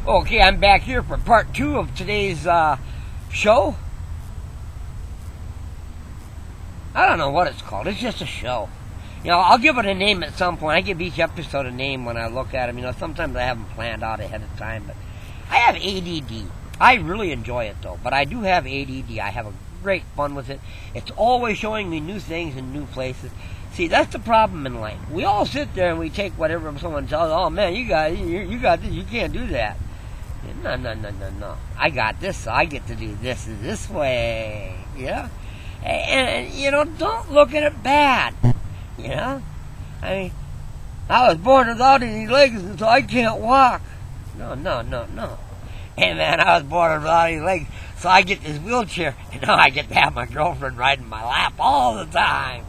Okay, I'm back here for part 2 of today's show. I don't know what it's called. It's just a show. You know, I'll give it a name at some point. I give each episode a name when I look at them. You know, sometimes I have them planned out ahead of time, but I have ADD. I really enjoy it, though, but I do have ADD. I have a great fun with it. It's always showing me new things and new places. See, that's the problem in life. We all sit there and we take whatever someone tells us. Oh, man, you got this. You can't do that. No. I got this, so I get to do this way. Yeah? And, you know, don't look at it bad. You know? I mean, I was born without any legs, and so I can't walk. No. Hey, man, I was born without any legs, so I get this wheelchair, and now I get to have my girlfriend riding my lap all the time.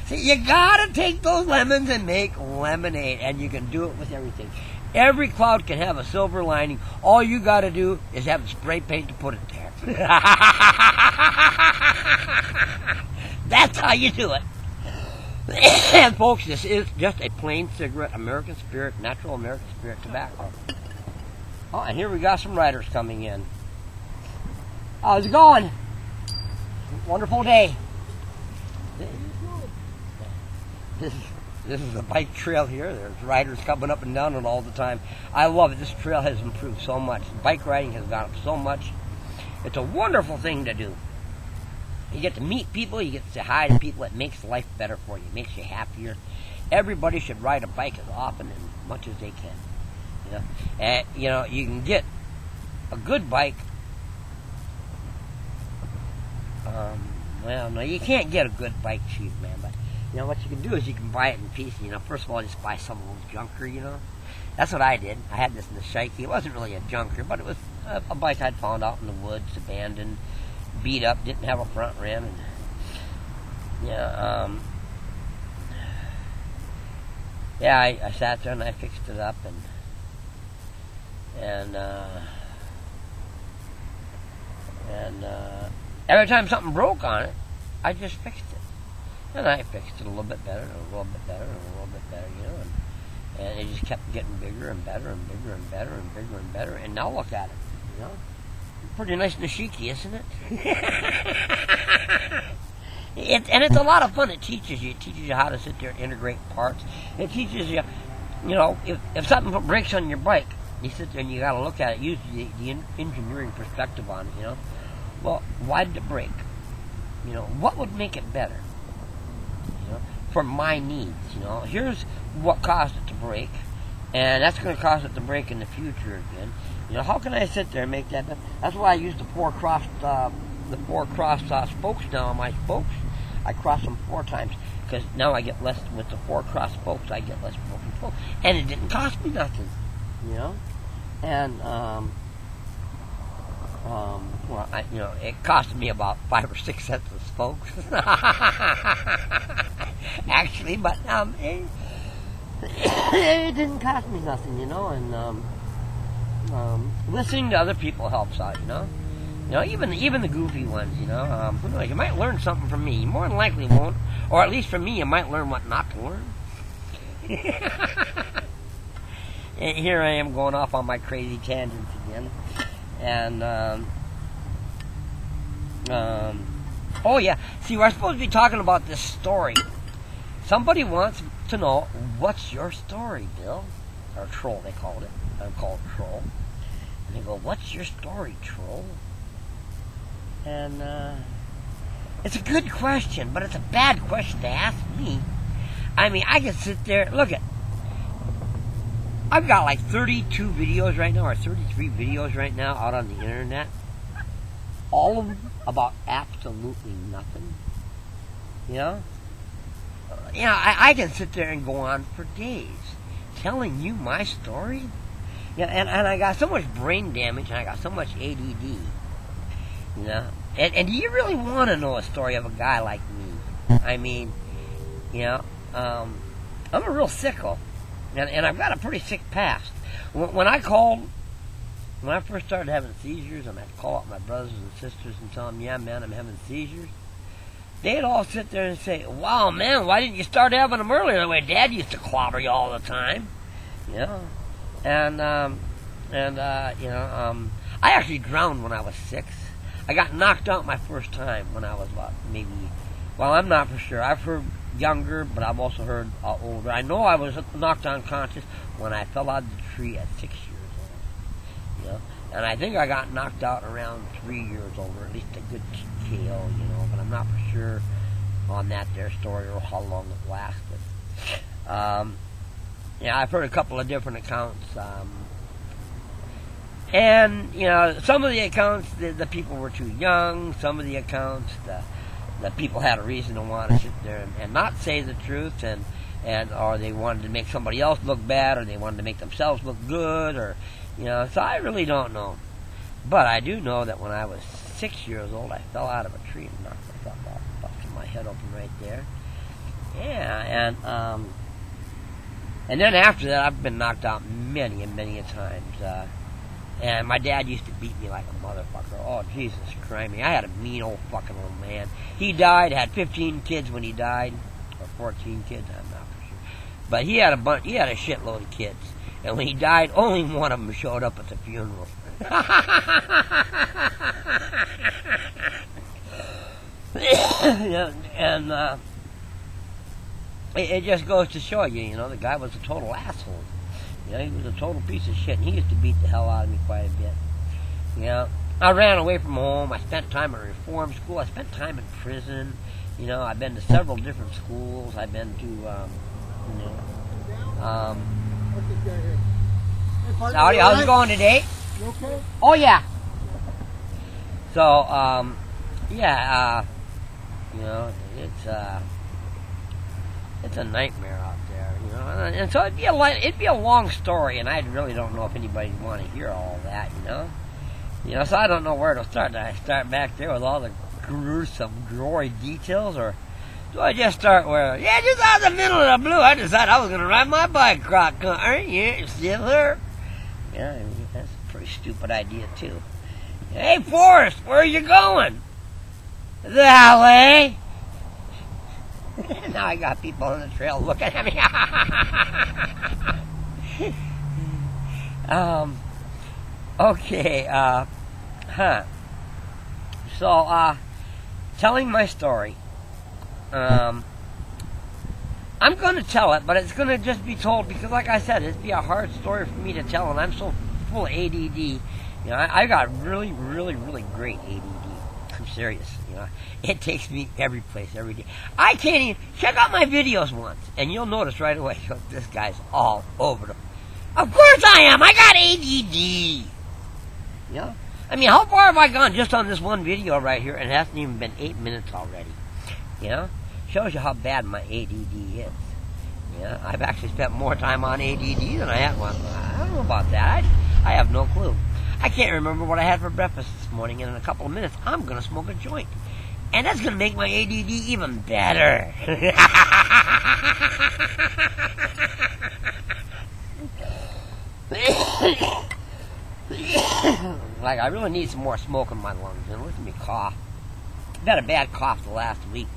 See, you gotta take those lemons and make lemonade, and you can do it with everything. Every cloud can have a silver lining. All you gotta do is have spray paint to put it there. That's how you do it. And folks, this is just a plain cigarette, American Spirit, natural American Spirit tobacco. Oh, and here we got some riders coming in. How's it going? Wonderful day. This is a bike trail here. There's riders coming up and down it all the time. I love it. This trail has improved so much. Bike riding has gone up so much. It's a wonderful thing to do. You get to meet people. You get to say hi to people. It makes life better for you. It makes you happier. Everybody should ride a bike as often and as much as they can. You know, and you know you can get a good bike. Well, no, you can't get a good bike cheap, man. But you know what you can do is you can buy it in pieces. You know, first of all, just buy some old junker. You know, that's what I did. I had this in the Shikey. It wasn't really a junker, but it was a bike I'd found out in the woods, abandoned, beat up, didn't have a front rim, and I sat there and I fixed it up, and every time something broke on it, I just fixed it. And I fixed it a little bit better, and a little bit better, and a little bit better, you know. And it just kept getting bigger and better and bigger and better and bigger and better. And now look at it, you know. Pretty nice Nishiki, isn't it? And it's a lot of fun. It teaches you how to sit there and integrate parts. It teaches you, you know, if something breaks on your bike, you sit there and you got to look at it, use the engineering perspective on it, you know. Well, why did it break? You know, what would make it better? You know, for my needs, you know. Here's what caused it to break, and that's going to cause it to break in the future again. You know, how can I sit there and make that? That's why I use the four cross spokes now on my spokes. I cross them 4 times because now I get less with the 4 cross spokes. I get less broken spokes, and it didn't cost me nothing. You know, and well, you know, it cost me about 5 or 6 cents of spokes, actually, but it didn't cost me nothing, you know, and listening to other people helps out, you know. You know, even the goofy ones, you know. Who knows? You might learn something from me. You more than likely won't, or at least from me, you might learn what not to learn. And here I am going off on my crazy tangents again, and oh yeah, see, we're supposed to be talking about this story. Somebody wants to know, what's your story, Bill? Or Troll, they called it. I'm called Troll. And they go, what's your story, Troll? And it's a good question, but it's a bad question to ask me. I mean, I can sit there, look at, I've got like 32 videos right now, or 33 videos right now out on the internet. All of them about absolutely nothing. You know? You know, I can sit there and go on for days telling you my story. Yeah, and I got so much brain damage, and I got so much ADD. You know? And do you really want to know a story of a guy like me? I mean, you know, I'm a real sicko. And I've got a pretty sick past. When I first started having seizures, and I'd call up my brothers and sisters and tell them, yeah, man, I'm having seizures, they'd all sit there and say, wow, man, why didn't you start having them earlier? The way Dad used to clobber you all the time. You know? I actually drowned when I was 6. I got knocked out my first time when I was about maybe, well, I'm not for sure. I've heard younger, but I've also heard older. I know I was knocked unconscious when I fell out of the tree at 6 years old. You know, and I think I got knocked out around 3 years old, or at least a good scale, you know, but I'm not for sure on that there story or how long it lasted. Yeah, I've heard a couple of different accounts. And, you know, some of the accounts, the people were too young. Some of the accounts, the people had a reason to want to sit there and not say the truth, or they wanted to make somebody else look bad, or they wanted to make themselves look good, or, you know, so I really don't know. But I do know that when I was 6 years old, I fell out of a tree and knocked myself off, busted my head open right there. Yeah, and then after that, I've been knocked out many and many a times. And my dad used to beat me like a motherfucker. Oh, Jesus Christ. I had a mean old fucking old man. He died, had 15 kids when he died. Or 14 kids, I'm not for sure. But he had a shitload of kids. And when he died, only one of them showed up at the funeral. It just goes to show you, you know, the guy was a total asshole. You know, he was a total piece of shit, and he used to beat the hell out of me quite a bit. You know, I ran away from home. I spent time at a reform school. I spent time in prison. You know, I've been to several different schools. I've been to, Howdy, how's it going today? You okay? Oh, yeah. So, you know, it's a nightmare out there, you know. And so it'd be a long story, and I really don't know if anybody'd want to hear all that, you know. You know, so I don't know where to start. Do I start back there with all the gruesome, gory details, or do I just start where, just out of the middle of the blue, I decided I was going to ride my bike cross country. Yeah, still there. Yeah, I mean, that's a pretty stupid idea, too. Hey, Forrest, where are you going? The alley. Now I got people on the trail looking at me. Okay, So, telling my story. I'm going to tell it, but it's going to just be told because, like I said, it'd be a hard story for me to tell, and I'm so full of ADD. You know, I got really, really, really great ADD. I'm serious, you know. It takes me every place, every day. I can't even check out my videos once, and you'll notice right away, this guy's all over them. Of course I am. I got ADD. You know, I mean, how far have I gone just on this one video right here, and it hasn't even been 8 minutes already? You know, shows you how bad my ADD is. You know, I've actually spent more time on ADD than I have on. I don't know about that. I have no clue. I can't remember what I had for breakfast this morning, and in a couple of minutes, I'm going to smoke a joint. And that's going to make my ADD even better. Like, I really need some more smoke in my lungs. And listen to me cough. I've had a bad cough the last week.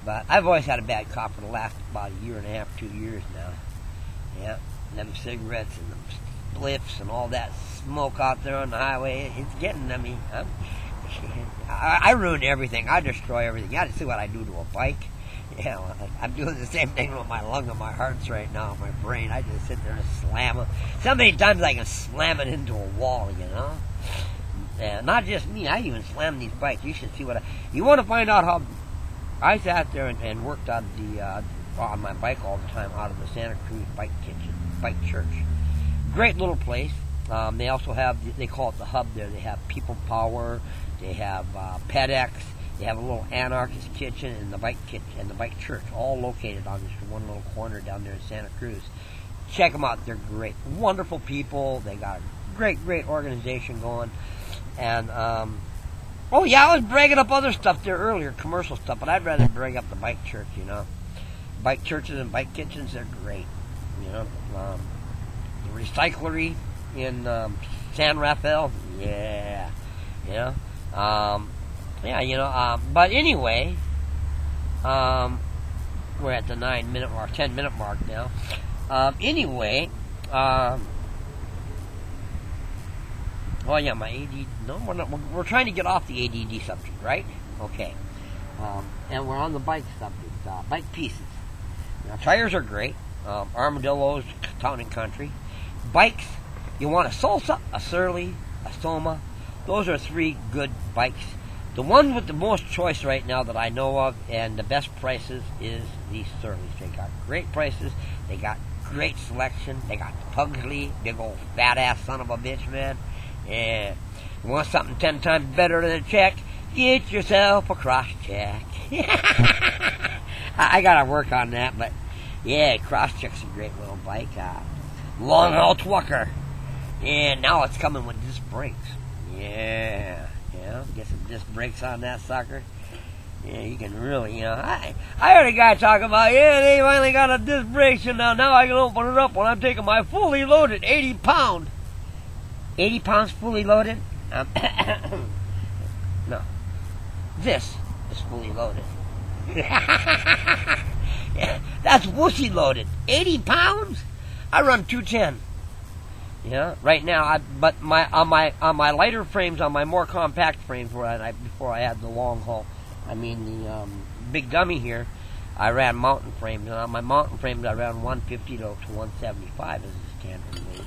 But I've always had a bad cough for the last about a year and a half, 2 years now. Yeah, and them cigarettes and them spliffs and all that smoke out there on the highway, it's getting to me. I ruin everything. I destroy everything. You got to see what I do to a bike. Yeah, well, I'm doing the same thing with my lung and my hearts right now, my brain. I just sit there and slam them. So many times I can slam it into a wall, you know. And not just me. I even slam these bikes. You should see what you want to find out how I sat there and worked on my bike all the time out of the Santa Cruz Bike Church. Great little place. They also have, they call it the hub there. They have People Power. They have PedEx. They have a little anarchist kitchen and the bike kitchen and the bike church, all located on this one little corner down there in Santa Cruz. Check them out; they're great, wonderful people. They got a great organization going. And oh yeah, I was bragging up other stuff there earlier, commercial stuff, but I'd rather brag up the bike church. You know, bike churches and bike kitchens, they're great. You know, the recyclery in San Rafael, yeah, you know. Yeah, you know, but anyway, we're at the 9-minute or 10-minute mark now. Anyway, Oh yeah, my ADD. No, we're not. We're trying to get off the ADD subject, right? Okay. And we're on the bike subject. Bike pieces. Now, tires are great. Armadillos, town and country. Bikes. You want a Salsa, a Surly, a Soma. Those are 3 good bikes. The one with the most choice right now that I know of and the best prices is the Surleys. They got great prices. They got great selection. They got the Pugsley, big old fat ass son of a bitch, man. And you want something 10 times better than a check? Get yourself a cross check. I gotta work on that, but yeah, cross check's a great little bike. Long haul twacker. And now it's coming with disc brakes. Yeah, get some disc brakes on that sucker. Yeah, you can really, I heard a guy talking about, they finally got a disc brakes, and now I can open it up when I'm taking my fully loaded 80 pound. 80 pounds fully loaded? No. This is fully loaded. Yeah, that's wussy loaded. 80 pounds? I run 210. Yeah, right now. But on my lighter frames, on my more compact frames, before I had the long haul, the big dummy here, I ran mountain frames, and on my mountain frames I ran 150 to 175 as a standard weight.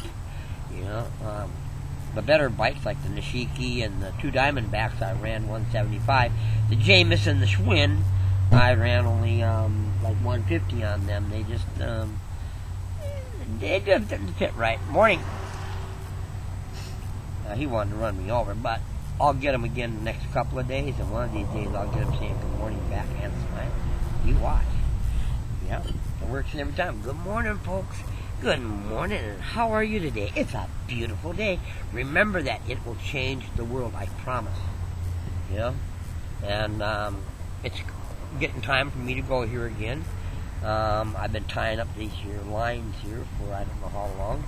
The better bikes like the Nishiki and the 2 Diamondbacks, I ran 175. The Jameis and the Schwinn, I ran only like 150 on them. They just didn't fit right. Morning. He wanted to run me over, but I'll get him again the next couple of days, and one of these days I'll get him saying good morning back and smiling. You watch. Yeah, it works every time. Good morning, folks. Good morning, and how are you today? It's a beautiful day. Remember that it will change the world, I promise. And it's getting time for me to go here again. I've been tying up these here lines here for I don't know how long,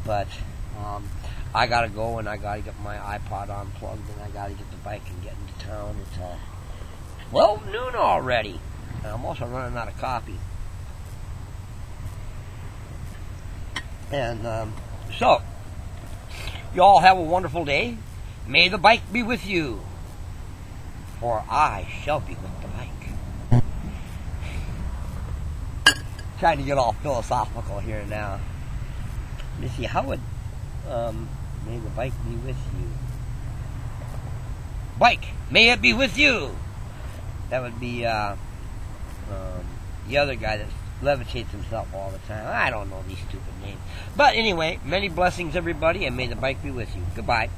but I gotta go and I gotta get my iPod unplugged and I gotta get the bike and get into town. It's 12 noon already, and I'm also running out of coffee. And so, you all have a wonderful day. May the bike be with you, for I shall be with the bike. Trying to get all philosophical here now. Let me see, how would may the bike be with you? Bike, may it be with you. That would be the other guy that levitates himself all the time. I don't know these stupid names. But anyway, many blessings, everybody, and may the bike be with you. Goodbye.